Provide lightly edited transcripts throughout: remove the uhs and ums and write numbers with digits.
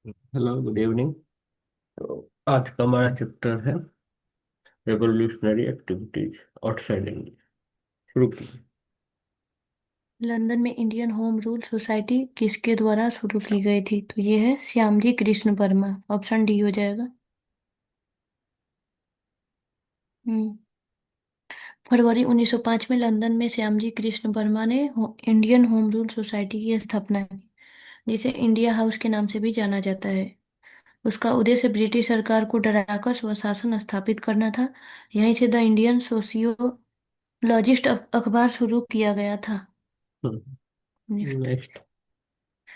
Hello, good evening. तो आज का हमारा चैप्टर है रेवोल्यूशनरी एक्टिविटीज आउटसाइड इंडिया। शुरू कीजिए। लंदन में इंडियन होम रूल सोसाइटी किसके द्वारा शुरू की गई थी? तो ये है श्यामजी कृष्ण वर्मा। ऑप्शन डी हो जाएगा। हम्म फरवरी 1905 में लंदन में श्यामजी कृष्ण वर्मा ने इंडियन होम रूल सोसाइटी की स्थापना की, जिसे इंडिया हाउस के नाम से भी जाना जाता है। उसका उद्देश्य ब्रिटिश सरकार को डराकर स्वशासन स्थापित करना था। यहीं से द इंडियन सोशियोलॉजिस्ट अखबार शुरू किया गया था। नेक्स्ट।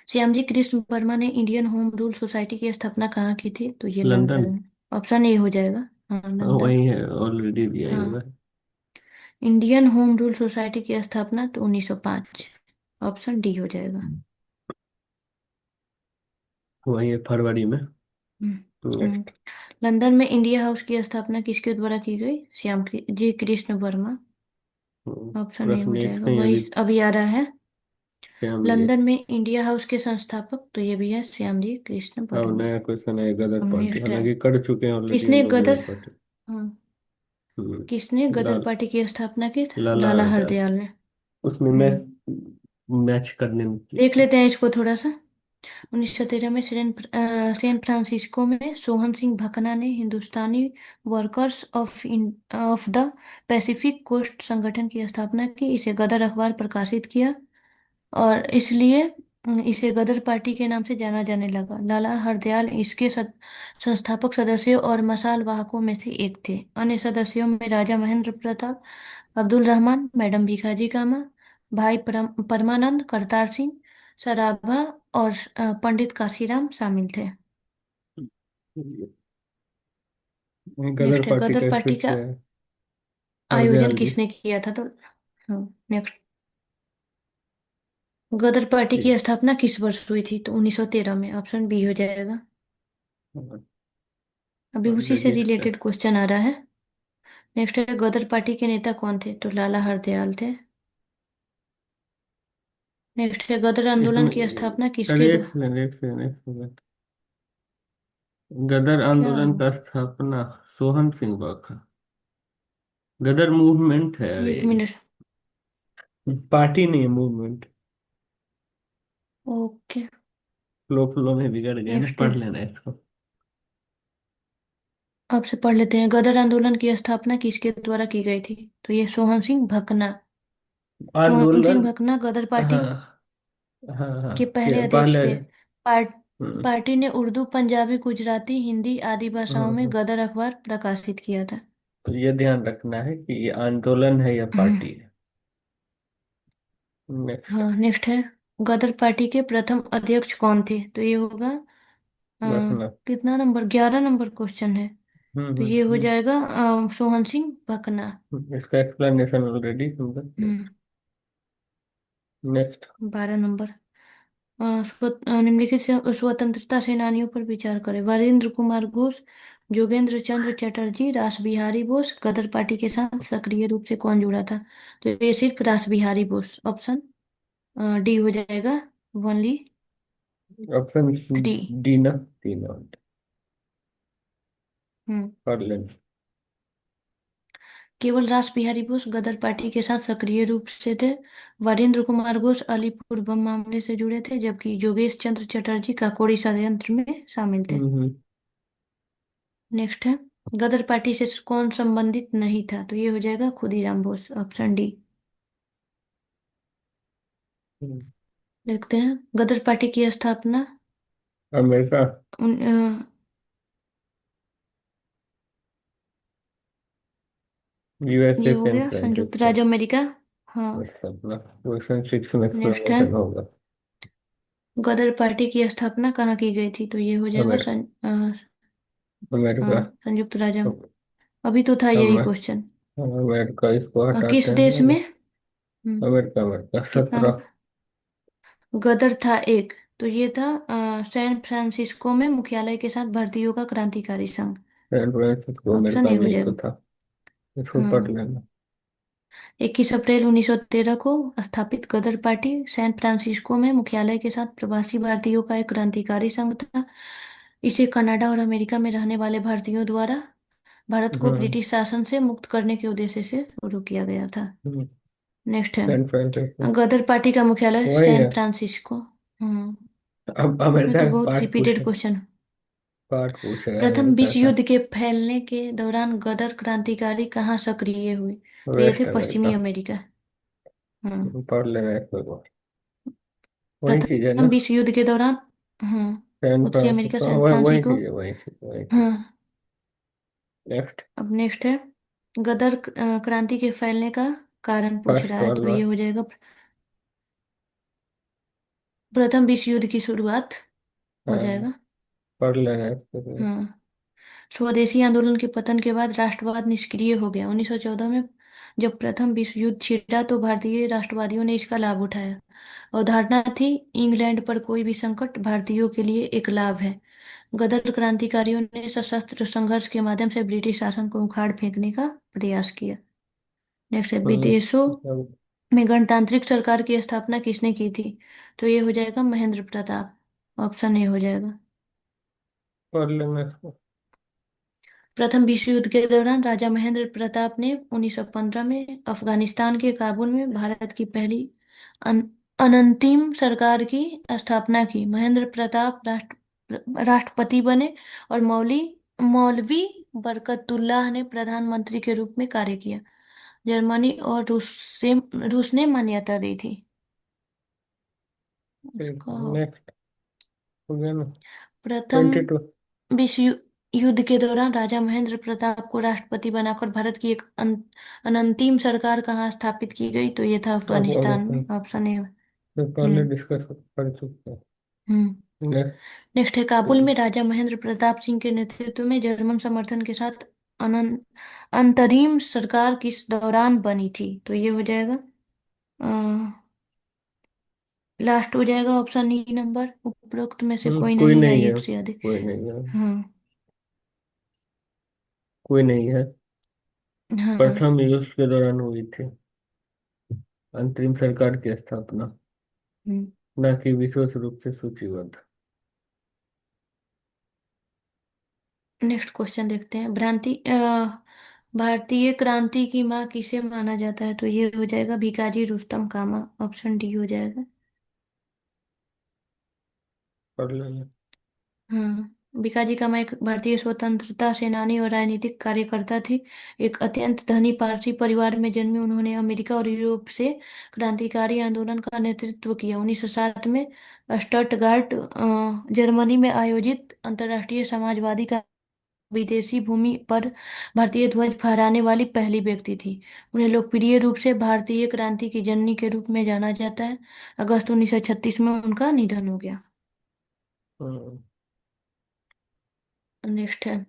श्यामजी कृष्ण वर्मा ने इंडियन होम रूल सोसाइटी की स्थापना कहाँ की थी? तो ये लंदन। लंदन में। ऑप्शन ए हो जाएगा। हाँ, हाँ, लंदन। वही है, ऑलरेडी दिया ही हाँ, हुआ इंडियन होम रूल सोसाइटी की स्थापना तो 1905। ऑप्शन डी हो जाएगा। है। वही है, फरवरी में। हम्म, हम्म। नेक्स्ट। लंदन में इंडिया हाउस की स्थापना किसके द्वारा की गई? जी कृष्ण वर्मा। ऑप्शन ए हो प्रश्न एक जाएगा, वही संयोजित अभी आ रहा है। श्याम जी। लंदन में इंडिया हाउस के संस्थापक तो ये भी है श्यामजी कृष्ण अब वर्मा। नया क्वेश्चन है, गदर पार्टी, नेक्स्ट है, हालांकि कर चुके हैं ऑलरेडी हम किसने लोग गदर गदर पार्टी। हाँ, हम्म, किसने गदर लाल पार्टी की स्थापना की? लाला लाला हरदयाल। हरदयाल ने। उसमें मैच हम्म मैच करने में की देख थी। लेते हैं इसको थोड़ा सा। 1913 में सैन फ्रांसिस्को में सोहन सिंह भकना ने Hindustani workers of the Pacific coast संगठन की स्थापना की। इसे गदर अखबार प्रकाशित किया और इसलिए इसे गदर पार्टी के नाम से जाना जाने लगा। लाला हरदयाल इसके संस्थापक सदस्यों और मशाल वाहकों में से एक थे। अन्य सदस्यों में राजा महेंद्र प्रताप, अब्दुल रहमान, मैडम भीखाजी कामा, भाई परमानंद, करतार सिंह सराभा और पंडित काशीराम शामिल थे। गदर नेक्स्ट है, पार्टी गदर का पार्टी फिर का से है आयोजन हरदयाल जी। किसने किया था? तो नेक्स्ट, गदर पार्टी जी। की स्थापना किस वर्ष हुई थी? तो 1913 में। ऑप्शन बी हो जाएगा। अभी उसी से ऑलरेडी रिलेटेड क्वेश्चन आ रहा है। नेक्स्ट है, गदर पार्टी के नेता कौन थे? तो लाला हरदयाल थे। नेक्स्ट है, गदर आंदोलन इसमें की स्थापना किसके अरे, एक द्वारा? सेकंड एक सेकंड एक सेकंड। गदर क्या आंदोलन हो? का स्थापना सोहन सिंह बाखा। गदर मूवमेंट है, अरे। एक मिनट। पार्टी नहीं है, मूवमेंट। ओके। फ्लो फ्लो में बिगड़ गए ना, नेक्स्ट है, पढ़ लेना इसको। आपसे पढ़ लेते हैं। गदर आंदोलन की स्थापना किसके द्वारा की गई थी? तो ये सोहन सिंह भकना। सोहन आंदोलन। सिंह भकना गदर पार्टी हाँ हाँ हाँ। के पहले पहले। अध्यक्ष थे। पार्ट हम्म, पार्टी ने उर्दू, पंजाबी, गुजराती, हिंदी आदि भाषाओं में हम्म। गदर अखबार प्रकाशित किया था। तो ये ध्यान रखना है कि ये आंदोलन है या हम्म, पार्टी है। नेक्स्ट। हाँ, नेक्स्ट है, गदर पार्टी के प्रथम अध्यक्ष कौन थे? तो ये होगा अ, रखना। कितना नंबर, 11 नंबर क्वेश्चन है। तो ये हो जाएगा सोहन सिंह भकना। इसका एक्सप्लेनेशन ऑलरेडी हम कर दिया। हम्म नेक्स्ट। 12 नंबर, निम्नलिखित स्वतंत्रता सेनानियों पर विचार करें। वीरेंद्र कुमार घोष, जोगेंद्र चंद्र चटर्जी, रास बिहारी बोस। गदर पार्टी के साथ सक्रिय रूप से कौन जुड़ा था? तो ये सिर्फ रास बिहारी बोस। ऑप्शन डी हो जाएगा, ओनली ऑप्शन 3। डी ना, तीन हम्म कर लेना। केवल रास बिहारी बोस गदर पार्टी के साथ सक्रिय रूप से थे। वीरेंद्र कुमार घोष अलीपुर बम मामले से जुड़े थे, जबकि जोगेश चंद्र चटर्जी काकोड़ी षड्यंत्र में शामिल थे। नेक्स्ट है, गदर पार्टी से कौन संबंधित नहीं था? तो ये हो जाएगा Khudiram Bose. Option D. Hmm. देखते हैं, गदर पार्टी की स्थापना अमेरिका। उन, ये यूएसए हो सैन गया संयुक्त फ्रांसिस्को। राज्य अमेरिका। हाँ। बस अपना क्वेश्चन 6 में नेक्स्ट है, एक्सप्लेनेशन होगा। गदर पार्टी की स्थापना कहाँ की गई थी? तो ये हो जाएगा अमेरिका। हाँ, अमेरिका। संयुक्त राज्य। अभी तो था यही अमेरिका। क्वेश्चन। अमेरिका, इसको किस हटाते देश हैं। में? हम्म, अमेरिका, अमेरिका कितना 17। नंबर? गदर था एक, तो ये था सैन फ्रांसिस्को में मुख्यालय के साथ भारतीयों का क्रांतिकारी संघ। सैन फ्रांसिस्को ऑप्शन अमेरिका ए में हो ही तो जाएगा। था। इसको पढ़ हाँ, लेना। 21 अप्रैल 1913 को स्थापित गदर पार्टी सैन फ्रांसिस्को में मुख्यालय के साथ प्रवासी भारतीयों का एक क्रांतिकारी संघ था। इसे कनाडा और अमेरिका में रहने वाले भारतीयों द्वारा भारत को हाँ। ब्रिटिश शासन से मुक्त करने के उद्देश्य से शुरू किया गया था। हम्म, नेक्स्ट है, सैन फ्रांसिस्को गदर पार्टी का मुख्यालय वही सैन है। फ्रांसिस्को। हम्म। अब इसमें अमेरिका तो का बहुत पार्ट रिपीटेड पूछे, क्वेश्चन। पार्ट पूछ रहा है प्रथम अमेरिका विश्व का। युद्ध के फैलने के दौरान गदर क्रांतिकारी कहाँ सक्रिय हुए? तो ये थे वेस्ट पश्चिमी अमेरिका। अमेरिका। हम्म। पढ़ लेना इसको तो। वही चीज है प्रथम ना। विश्व युद्ध के दौरान। सैन उत्तरी अमेरिका फ्रांसिस्को, सैन वही फ्रांसिस्को। चीज है, वही चीज, वही चीज। हाँ। नेक्स्ट। अब नेक्स्ट है, गदर क्रांति के फैलने का कारण पूछ रहा फर्स्ट है, तो वाला। ये हो जाएगा प्रथम विश्व युद्ध की शुरुआत हो हाँ, जाएगा। पढ़ लेना इसको तो। हाँ। स्वदेशी आंदोलन के पतन के बाद राष्ट्रवाद निष्क्रिय हो गया। 1914 में जब प्रथम विश्व युद्ध छिड़ा तो भारतीय राष्ट्रवादियों ने इसका लाभ उठाया। अवधारणा थी, इंग्लैंड पर कोई भी संकट भारतीयों के लिए एक लाभ है। गदर क्रांतिकारियों ने सशस्त्र संघर्ष के माध्यम से ब्रिटिश शासन को उखाड़ फेंकने का प्रयास किया। नेक्स्ट है, विदेशों अब में गणतांत्रिक सरकार की स्थापना किसने की थी? तो ये हो जाएगा महेंद्र प्रताप। ऑप्शन ए हो जाएगा। पढ़ लेना इसको। प्रथम विश्व युद्ध के दौरान राजा महेंद्र प्रताप ने 1915 में अफगानिस्तान के काबुल में भारत की पहली अन, अनंतिम सरकार की स्थापना की। महेंद्र प्रताप राष्ट्रपति बने और मौलवी बरकतुल्लाह ने प्रधानमंत्री के रूप में कार्य किया। जर्मनी और रूस ने मान्यता दी थी ठीक उसका। है, नेक्स्ट। हो गया ना। प्रथम 22। विश्व युद्ध के दौरान राजा महेंद्र प्रताप को राष्ट्रपति बनाकर भारत की एक अनंतिम सरकार कहाँ स्थापित की गई? तो ये था अफगानिस्तान अफगानिस्तान। में। Option A. तो पहले हम्म। डिस्कस कर चुके हैं। हम्म। नेक्स्ट। नेक्स्ट है, काबुल में राजा महेंद्र प्रताप सिंह के नेतृत्व में जर्मन समर्थन के साथ अनन अंतरिम सरकार किस दौरान बनी थी? तो ये हो जाएगा लास्ट हो जाएगा ऑप्शन ई नंबर, उपरोक्त में से कोई कोई नहीं या नहीं है, एक से अधिक। कोई नहीं है। हाँ। कोई नहीं है। हाँ। प्रथम युद्ध के दौरान हुई थी अंतरिम सरकार की स्थापना, न कि विशेष रूप से सूचीबद्ध। नेक्स्ट क्वेश्चन देखते हैं, भारतीय क्रांति की माँ किसे माना जाता है? तो ये हो जाएगा भिकाजी रुस्तम कामा। ऑप्शन डी हो जाएगा। पढ़ लेना। हाँ। भिकाजी कामा एक भारतीय स्वतंत्रता सेनानी और राजनीतिक कार्यकर्ता थी। एक अत्यंत धनी पारसी परिवार में जन्मी, उन्होंने अमेरिका और यूरोप से क्रांतिकारी आंदोलन का नेतृत्व किया। 1907 में स्टटगार्ट जर्मनी में आयोजित अंतर्राष्ट्रीय समाजवादी का विदेशी भूमि पर भारतीय ध्वज फहराने वाली पहली व्यक्ति थी। उन्हें लोकप्रिय रूप से भारतीय क्रांति की जननी के रूप में जाना जाता है। अगस्त 1936 में उनका निधन हो गया। हम्म, नेक्स्ट है,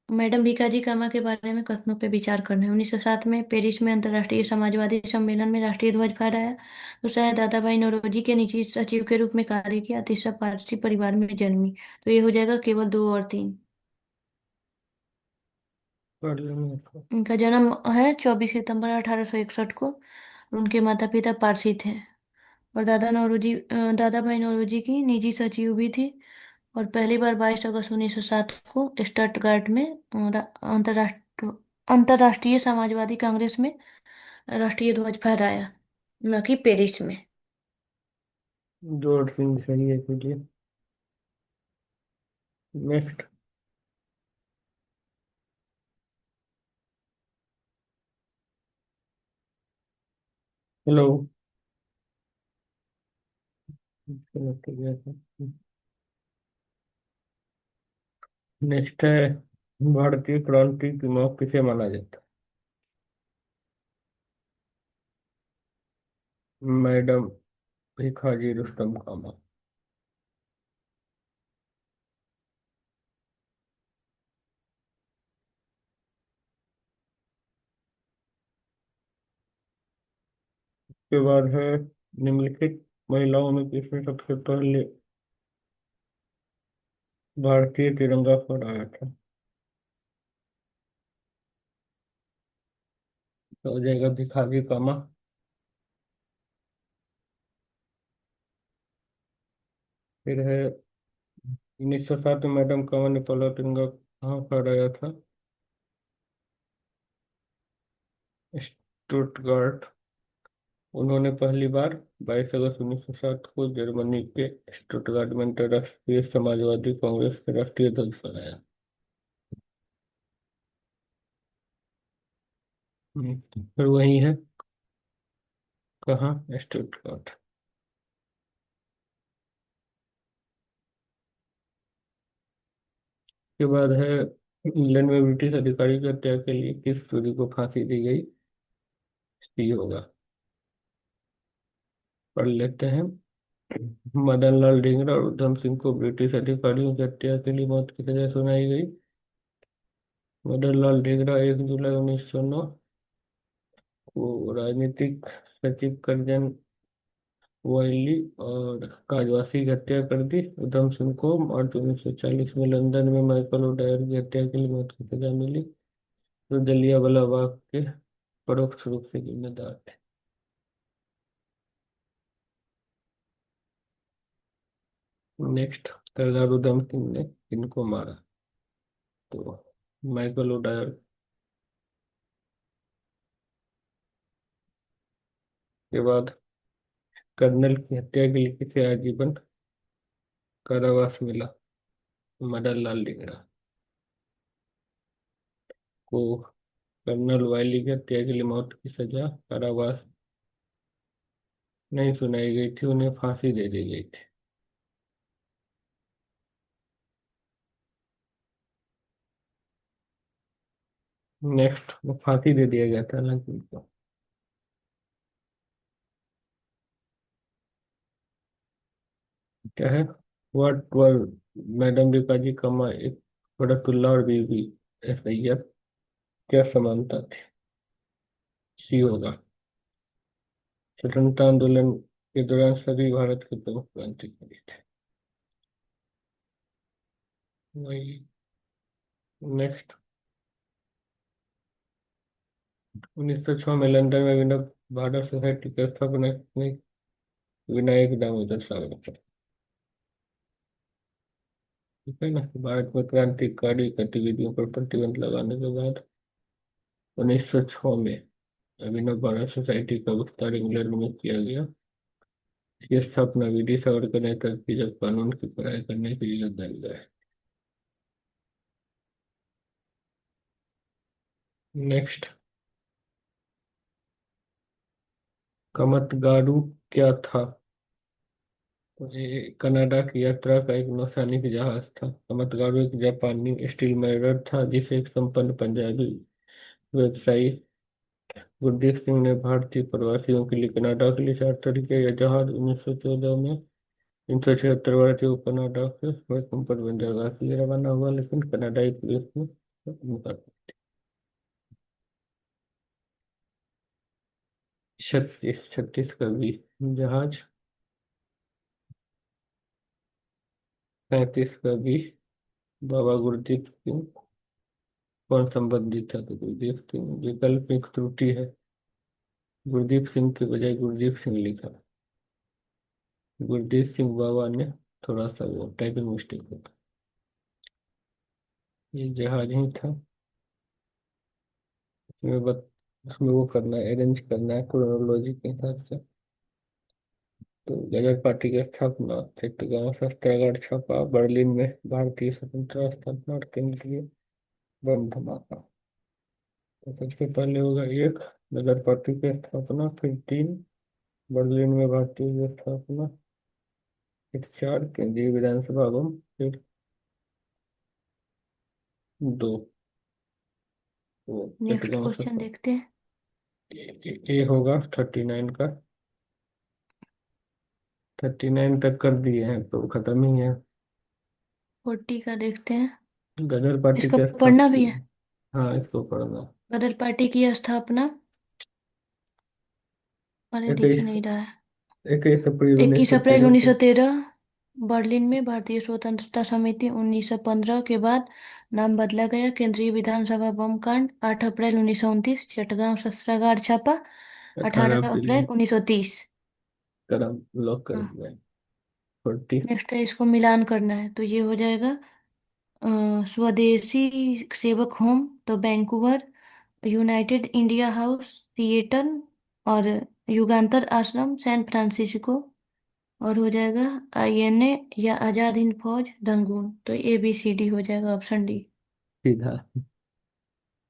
मैडम भीकाजी कामा के बारे में कथनों पर विचार करना है। 1907 में पेरिस में अंतर्राष्ट्रीय समाजवादी सम्मेलन में राष्ट्रीय ध्वज फहराया। दूसरा है, दादा भाई नौरोजी के निजी सचिव के रूप में कार्य किया। तीसरा, पारसी परिवार में जन्मी। तो ये हो जाएगा केवल दो और तीन। पढ़ लेना इसको। इनका जन्म है 24 सितंबर 1861 को और उनके माता पिता पारसी थे। और दादा भाई नौरोजी की निजी सचिव भी थी। और पहली बार 22 अगस्त 1907 को स्टटगार्ट में अंतर्राष्ट्रीय समाजवादी कांग्रेस में राष्ट्रीय ध्वज फहराया, न कि पेरिस में। दो और तीन सही है के लिए। नेक्स्ट। हेलो। डिस्कनेक्ट हो गया था। नेक्स्ट है, भारतीय क्रांति की माँ किसे माना जाता है? मैडम भिखाजी रुस्तम कामा। के बाद है, निम्नलिखित महिलाओं में किसने सबसे पहले भारतीय तिरंगा फहराया था? तो हो जाएगा भिखारी कामा। फिर है 1907 में मैडम कामा ने पहला तिरंगा कहाँ फहराया था? स्टुटगार्ट। उन्होंने पहली बार 22 अगस्त 1907 को जर्मनी के स्टुटगार्ट में अंतर्राष्ट्रीय समाजवादी कांग्रेस के राष्ट्रीय ध्वज फहराया। फिर वही है, कहाँ? स्टुटगार्ट। के बाद है, इंग्लैंड में ब्रिटिश अधिकारी की हत्या के लिए किस टोरी को फांसी दी गई? सी होगा। पढ़ लेते हैं। मदन लाल ढींगरा और उधम सिंह को ब्रिटिश अधिकारियों की हत्या के लिए मौत की सजा सुनाई गई। मदन लाल ढींगरा 1 जुलाई 1909 को राजनीतिक सचिव कर्जन वॉयली और काजवासी की हत्या कर दी। उधम सिंह को मार्च 1940 में लंदन में माइकल ओडायर की हत्या के लिए मौत की सजा मिली, जो जलियांवाला बाग के परोक्ष रूप से जिम्मेदार थे। नेक्स्ट, सरदार उधम सिंह ने किनको मारा? तो माइकल ओडायर। के बाद, कर्नल की हत्या के लिए किसे आजीवन कारावास मिला? मदन लाल ढींगरा को कर्नल वायली की हत्या के लिए मौत की सजा कारावास नहीं सुनाई गई थी, उन्हें फांसी दे दी गई थी। नेक्स्ट, वो फांसी दे दिया गया था हालांकि उनको। क्या है? व्हाट वर मैडम रिकाजी कमा एक बड़तुल्ला और बीबी सैयद क्या समानता थी? सी होगा। स्वतंत्रता आंदोलन के दौरान सभी भारत के प्रमुख क्रांतिकारी थे। वही। नेक्स्ट, 1906 में लंदन में विनोद भारत सोसाइटी की स्थापना में विनायक दामोदर सावरकर। ठीक है ना? भारत में क्रांतिकारी गतिविधियों पर प्रतिबंध लगाने के बाद 1906 में अभिनव भारत सोसाइटी का विस्तार इंग्लैंड में किया गया। इसकी स्थापना विधि सावरकर नेतृत्व की जब कानून की पढ़ाई करने के लिए लंदन गए। नेक्स्ट, कामतगारू क्या था? तो ये कनाडा की यात्रा का एक नौसैनिक जहाज था। कामतगारू एक जापानी स्टील मैरियर था जिसे एक संपन्न पंजाबी व्यवसायी गुरदीप सिंह ने भारतीय प्रवासियों के लिए कनाडा के लिए चार्टर किया। यह जहाज 1914 में 376 भारतीयों को कनाडा के वैंकूवर बंदरगाह के लिए रवाना हुआ, लेकिन कनाडाई पुलिस ने इनकार। 36 का भी जहाज। 35 का भी बाबा गुरदीप सिंह। कौन संबंधित था? तो गुरदीप सिंह विकल्प एक त्रुटि है, गुरदीप सिंह के बजाय गुरदीप सिंह लिखा। गुरदीप सिंह बाबा ने थोड़ा सा वो टाइपिंग मिस्टेक होता। ये जहाज ही था। इसमें बत उसमें वो करना है, अरेंज करना है क्रोनोलॉजी के हिसाब से। तो गदर पार्टी की स्थापना, चित्तगांव सत्याग्रह छापा, बर्लिन में भारतीय स्वतंत्रता स्थापना और केंद्रीय बम धमाका। तो सबसे पहले होगा एक, गदर पार्टी की स्थापना। फिर तीन, बर्लिन में भारतीय की स्थापना। फिर चार, केंद्रीय विधानसभा भवन। फिर दो, वो नेक्स्ट चित्तगांव क्वेश्चन सत्या। देखते हैं। ये होगा 39 का। 39 तक कर दिए हैं तो खत्म ही है। 40 का देखते हैं। गदर पार्टी इसको की पढ़ना भी स्थापना। है। हाँ, इसको पढ़ना। गदर पार्टी की स्थापना, अरे दिख ही 21, नहीं रहा है। 21 अप्रैल उन्नीस 21 सौ अप्रैल तेरह उन्नीस को सौ तेरह बर्लिन में भारतीय स्वतंत्रता समिति 1915 के बाद नाम बदला गया। केंद्रीय विधानसभा बम कांड 8 अप्रैल 1929, चटगांव शस्त्रागार छापा 18 18 अप्रैल अप्रैल 1930। करम लॉक कर हाँ। दिया। 40। नेक्स्ट है, इसको मिलान करना है तो ये हो जाएगा स्वदेशी सेवक होम तो Vancouver, United India house Seattle, और युगांतर आश्रम सैन फ्रांसिस्को, और हो जाएगा आईएनए या आजाद हिंद फौज रंगून। तो ABCD हो जाएगा ऑप्शन डी। सीधा।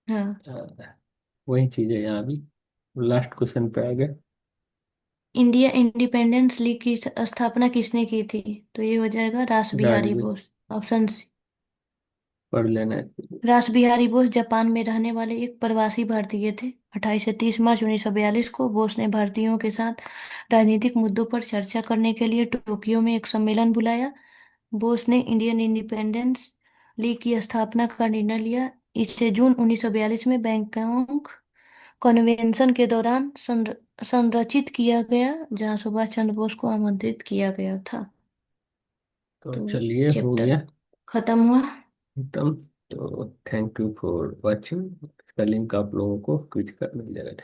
हाँ। हाँ, वही चीज है यहाँ भी। लास्ट क्वेश्चन पे आ गए। इंडिया इंडिपेंडेंस लीग की स्थापना किसने की थी? तो ये हो जाएगा रास बिहारी राजवीर। Bose, option C. पढ़ लेना है इसको। रास बिहारी बोस जापान में रहने वाले एक प्रवासी भारतीय थे। 28 से 30 मार्च 1942 को बोस ने भारतीयों के साथ राजनीतिक मुद्दों पर चर्चा करने के लिए टोक्यो में एक सम्मेलन बुलाया। बोस ने इंडियन इंडिपेंडेंस लीग की स्थापना का निर्णय लिया। इसे जून 1942 में बैंकॉक कन्वेंशन के दौरान संरचित किया गया, जहां सुभाष चंद्र बोस को आमंत्रित किया गया था। तो तो चलिए हो चैप्टर गया खत्म हुआ। खत्म। तो थैंक यू फॉर वॉचिंग। इसका लिंक आप लोगों को क्विज का मिल जाएगा।